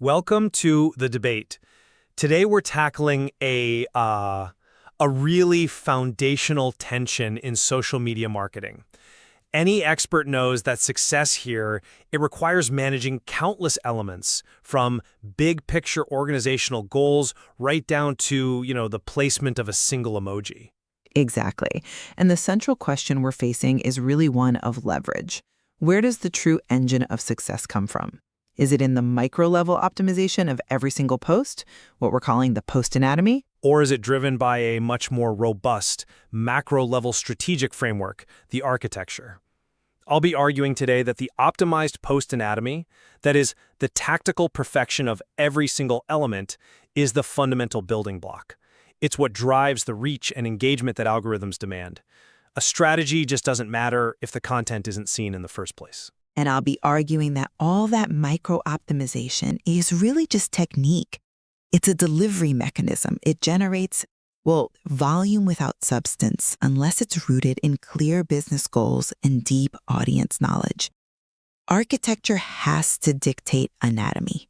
Welcome to the debate. Today we're tackling a really foundational tension in social media marketing. Any expert knows that success here, it requires managing countless elements, from big picture organizational goals right down to, the placement of a single emoji. Exactly. And the central question we're facing is really one of leverage. Where does the true engine of success come from? Is it in the micro-level optimization of every single post, what we're calling the post anatomy? Or is it driven by a much more robust, macro-level strategic framework, the architecture? I'll be arguing today that the optimized post anatomy, that is, the tactical perfection of every single element, is the fundamental building block. It's what drives the reach and engagement that algorithms demand. A strategy just doesn't matter if the content isn't seen in the first place. And I'll be arguing that all that micro-optimization is really just technique. It's a delivery mechanism. It generates, volume without substance unless it's rooted in clear business goals and deep audience knowledge. Architecture has to dictate anatomy,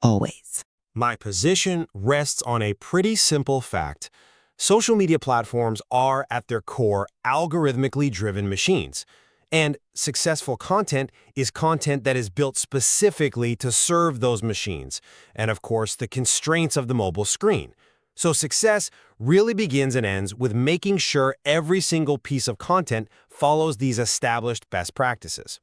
always. My position rests on a pretty simple fact. Social media platforms are, at their core, algorithmically driven machines. And successful content is content that is built specifically to serve those machines, and of course, the constraints of the mobile screen. So success really begins and ends with making sure every single piece of content follows these established best practices.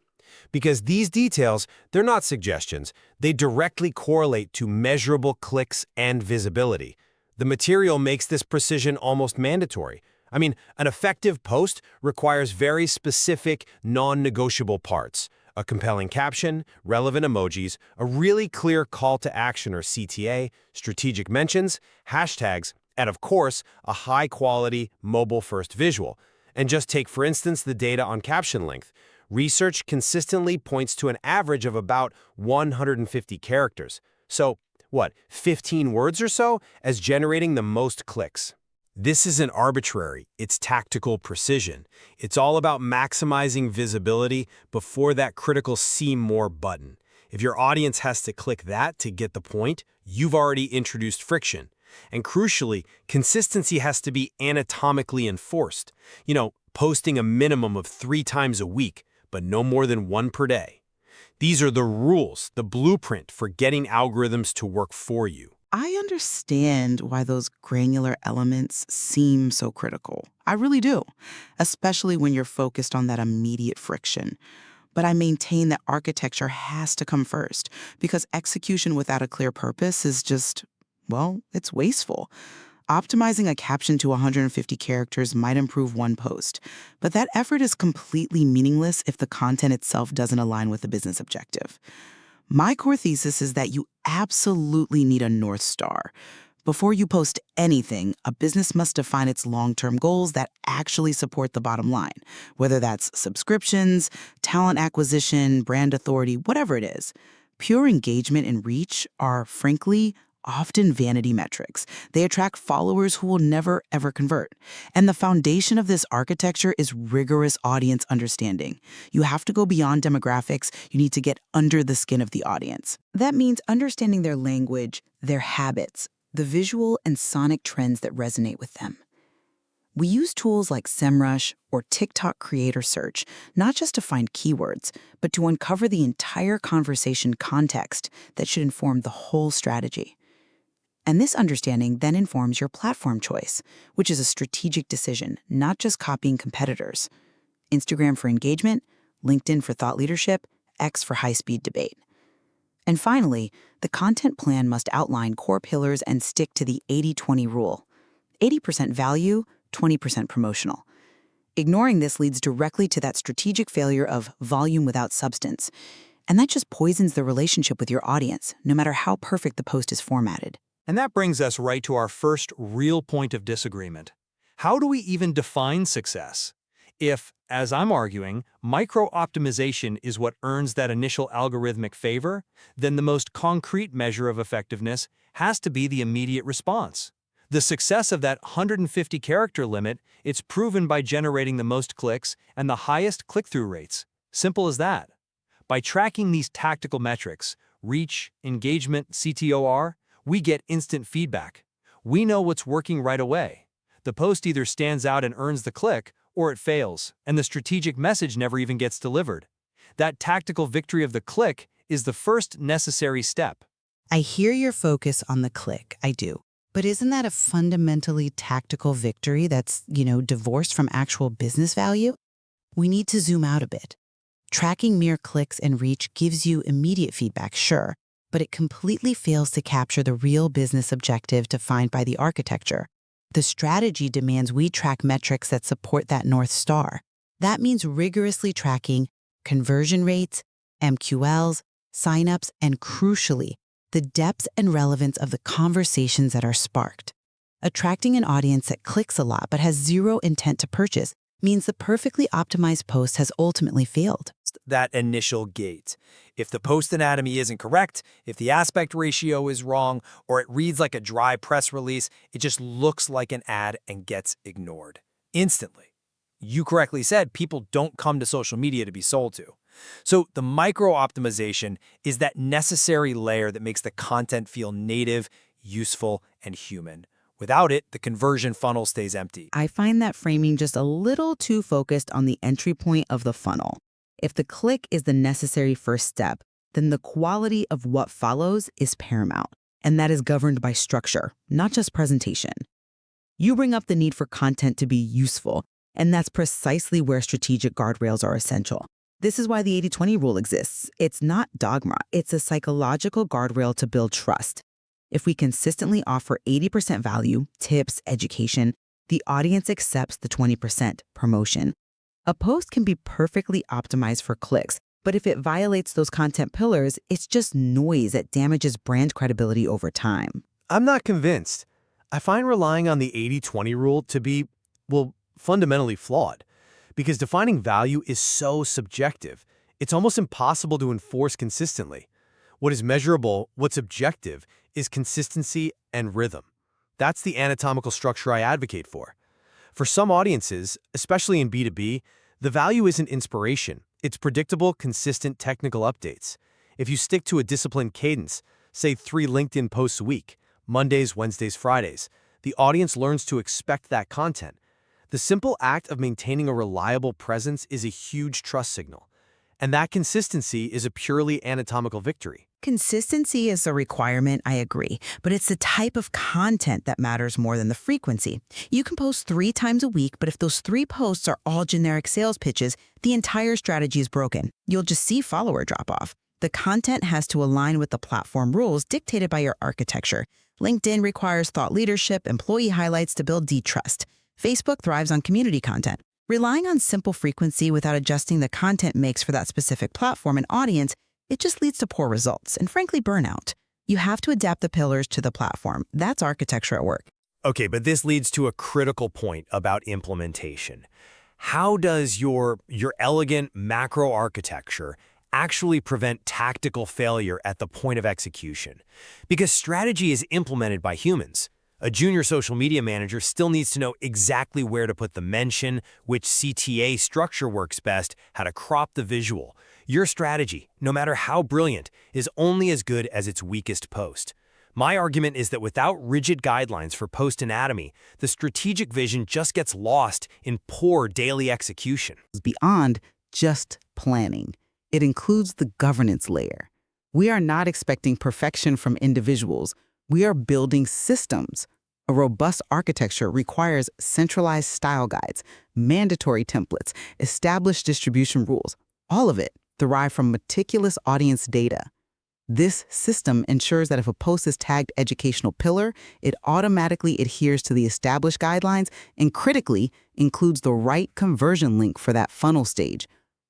Because these details, they're not suggestions, they directly correlate to measurable clicks and visibility. The material makes this precision almost mandatory. An effective post requires very specific, non-negotiable parts: a compelling caption, relevant emojis, a really clear call to action or CTA, strategic mentions, hashtags, and of course, a high-quality, mobile-first visual. And just take, for instance, the data on caption length. Research consistently points to an average of about 150 characters. So, 15 words or so as generating the most clicks. This isn't arbitrary, it's tactical precision. It's all about maximizing visibility before that critical see more button. If your audience has to click that to get the point, you've already introduced friction. And crucially, consistency has to be anatomically enforced. Posting a minimum of 3 times a week, but no more than 1 per day. These are the rules, the blueprint for getting algorithms to work for you. I understand why those granular elements seem so critical. I really do, especially when you're focused on that immediate friction. But I maintain that architecture has to come first, because execution without a clear purpose is just, it's wasteful. Optimizing a caption to 150 characters might improve one post, but that effort is completely meaningless if the content itself doesn't align with the business objective. My core thesis is that you absolutely need a North Star. Before you post anything, a business must define its long-term goals that actually support the bottom line, whether that's subscriptions, talent acquisition, brand authority, whatever it is. Pure engagement and reach are, frankly, often vanity metrics. They attract followers who will never, ever convert. And the foundation of this architecture is rigorous audience understanding. You have to go beyond demographics. You need to get under the skin of the audience. That means understanding their language, their habits, the visual and sonic trends that resonate with them. We use tools like SEMrush or TikTok Creator Search, not just to find keywords, but to uncover the entire conversation context that should inform the whole strategy. And this understanding then informs your platform choice, which is a strategic decision, not just copying competitors. Instagram for engagement, LinkedIn for thought leadership, X for high-speed debate. And finally, the content plan must outline core pillars and stick to the 80-20 rule. 80% value, 20% promotional. Ignoring this leads directly to that strategic failure of volume without substance. And that just poisons the relationship with your audience, no matter how perfect the post is formatted. And that brings us right to our first real point of disagreement. How do we even define success? If, as I'm arguing, micro-optimization is what earns that initial algorithmic favor, then the most concrete measure of effectiveness has to be the immediate response. The success of that 150-character limit, it's proven by generating the most clicks and the highest click-through rates. Simple as that. By tracking these tactical metrics, reach, engagement, CTOR, we get instant feedback. We know what's working right away. The post either stands out and earns the click, or it fails, and the strategic message never even gets delivered. That tactical victory of the click is the first necessary step. I hear your focus on the click, I do. But isn't that a fundamentally tactical victory that's, divorced from actual business value? We need to zoom out a bit. Tracking mere clicks and reach gives you immediate feedback, sure, but it completely fails to capture the real business objective defined by the architecture. The strategy demands we track metrics that support that North Star. That means rigorously tracking conversion rates, MQLs, signups, and crucially, the depth and relevance of the conversations that are sparked. Attracting an audience that clicks a lot but has zero intent to purchase means the perfectly optimized post has ultimately failed. That initial gate. If the post anatomy isn't correct, if the aspect ratio is wrong, or it reads like a dry press release, it just looks like an ad and gets ignored. Instantly. You correctly said people don't come to social media to be sold to. So the micro-optimization is that necessary layer that makes the content feel native, useful, and human. Without it, the conversion funnel stays empty. I find that framing just a little too focused on the entry point of the funnel. If the click is the necessary first step, then the quality of what follows is paramount, and that is governed by structure, not just presentation. You bring up the need for content to be useful, and that's precisely where strategic guardrails are essential. This is why the 80-20 rule exists. It's not dogma, it's a psychological guardrail to build trust. If we consistently offer 80% value, tips, education, the audience accepts the 20% promotion. A post can be perfectly optimized for clicks, but if it violates those content pillars, it's just noise that damages brand credibility over time. I'm not convinced. I find relying on the 80-20 rule to be, fundamentally flawed. Because defining value is so subjective, it's almost impossible to enforce consistently. What is measurable, what's objective, is consistency and rhythm. That's the anatomical structure I advocate for. For some audiences, especially in B2B, the value isn't inspiration. It's predictable, consistent technical updates. If you stick to a disciplined cadence, say 3 LinkedIn posts a week, Mondays, Wednesdays, Fridays, the audience learns to expect that content. The simple act of maintaining a reliable presence is a huge trust signal. And that consistency is a purely anatomical victory. Consistency is a requirement, I agree, but it's the type of content that matters more than the frequency. You can post 3 times a week, but if those 3 posts are all generic sales pitches, the entire strategy is broken. You'll just see follower drop off. The content has to align with the platform rules dictated by your architecture. LinkedIn requires thought leadership, employee highlights to build trust. Facebook thrives on community content. Relying on simple frequency without adjusting the content mix for that specific platform and audience, it just leads to poor results and, frankly, burnout. You have to adapt the pillars to the platform. That's architecture at work. Okay, but this leads to a critical point about implementation. How does your elegant macro architecture actually prevent tactical failure at the point of execution? Because strategy is implemented by humans. A junior social media manager still needs to know exactly where to put the mention, which CTA structure works best, how to crop the visual. Your strategy, no matter how brilliant, is only as good as its weakest post. My argument is that without rigid guidelines for post anatomy, the strategic vision just gets lost in poor daily execution. Beyond just planning, it includes the governance layer. We are not expecting perfection from individuals. We are building systems. A robust architecture requires centralized style guides, mandatory templates, established distribution rules, all of it derived from meticulous audience data. This system ensures that if a post is tagged educational pillar, it automatically adheres to the established guidelines and critically includes the right conversion link for that funnel stage.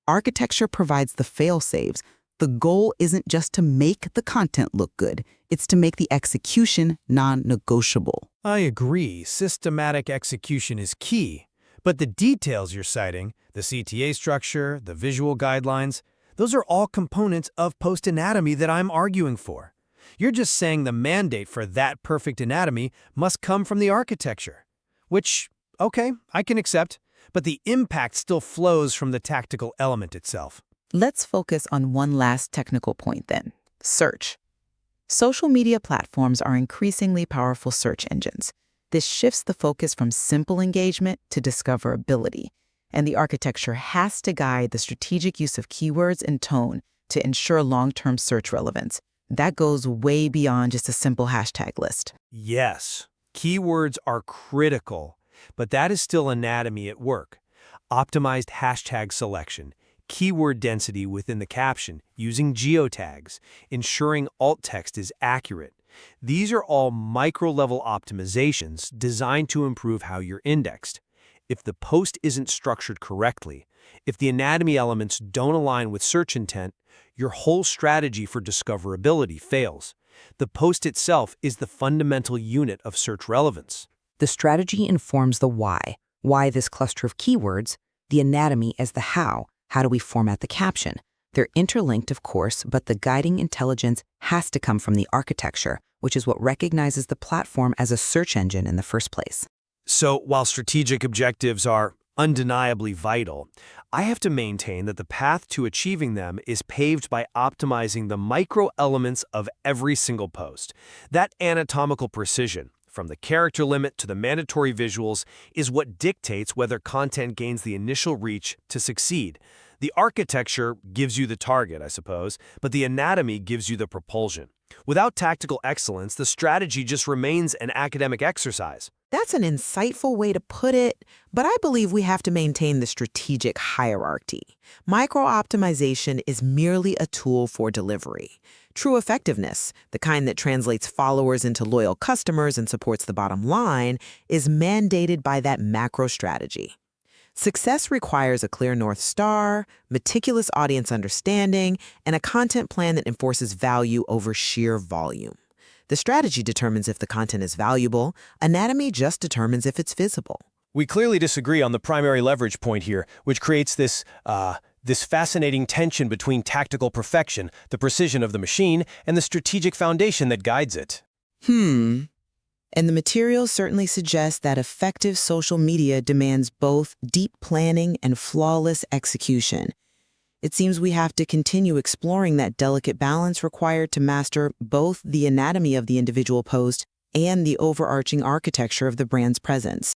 Architecture provides the fail-safes. The goal isn't just to make the content look good, it's to make the execution non-negotiable. I agree, systematic execution is key. But the details you're citing, the CTA structure, the visual guidelines, those are all components of post anatomy that I'm arguing for. You're just saying the mandate for that perfect anatomy must come from the architecture. Which, okay, I can accept, but the impact still flows from the tactical element itself. Let's focus on one last technical point then. Search. Social media platforms are increasingly powerful search engines. This shifts the focus from simple engagement to discoverability, and the architecture has to guide the strategic use of keywords and tone to ensure long-term search relevance. That goes way beyond just a simple hashtag list. Yes, keywords are critical, but that is still anatomy at work. Optimized hashtag selection, keyword density within the caption, using geotags, ensuring alt text is accurate. These are all micro-level optimizations designed to improve how you're indexed. If the post isn't structured correctly, if the anatomy elements don't align with search intent, your whole strategy for discoverability fails. The post itself is the fundamental unit of search relevance. The strategy informs the why this cluster of keywords, the anatomy as the how do we format the caption. They're interlinked, of course, but the guiding intelligence has to come from the architecture, which is what recognizes the platform as a search engine in the first place. So while strategic objectives are undeniably vital, I have to maintain that the path to achieving them is paved by optimizing the micro elements of every single post. That anatomical precision, from the character limit to the mandatory visuals, is what dictates whether content gains the initial reach to succeed. The architecture gives you the target, I suppose, but the anatomy gives you the propulsion. Without tactical excellence, the strategy just remains an academic exercise. That's an insightful way to put it, but I believe we have to maintain the strategic hierarchy. Micro-optimization is merely a tool for delivery. True effectiveness, the kind that translates followers into loyal customers and supports the bottom line, is mandated by that macro strategy. Success requires a clear North Star, meticulous audience understanding, and a content plan that enforces value over sheer volume. The strategy determines if the content is valuable. Anatomy just determines if it's visible. We clearly disagree on the primary leverage point here, which creates this fascinating tension between tactical perfection, the precision of the machine, and the strategic foundation that guides it. And the materials certainly suggest that effective social media demands both deep planning and flawless execution. It seems we have to continue exploring that delicate balance required to master both the anatomy of the individual post and the overarching architecture of the brand's presence.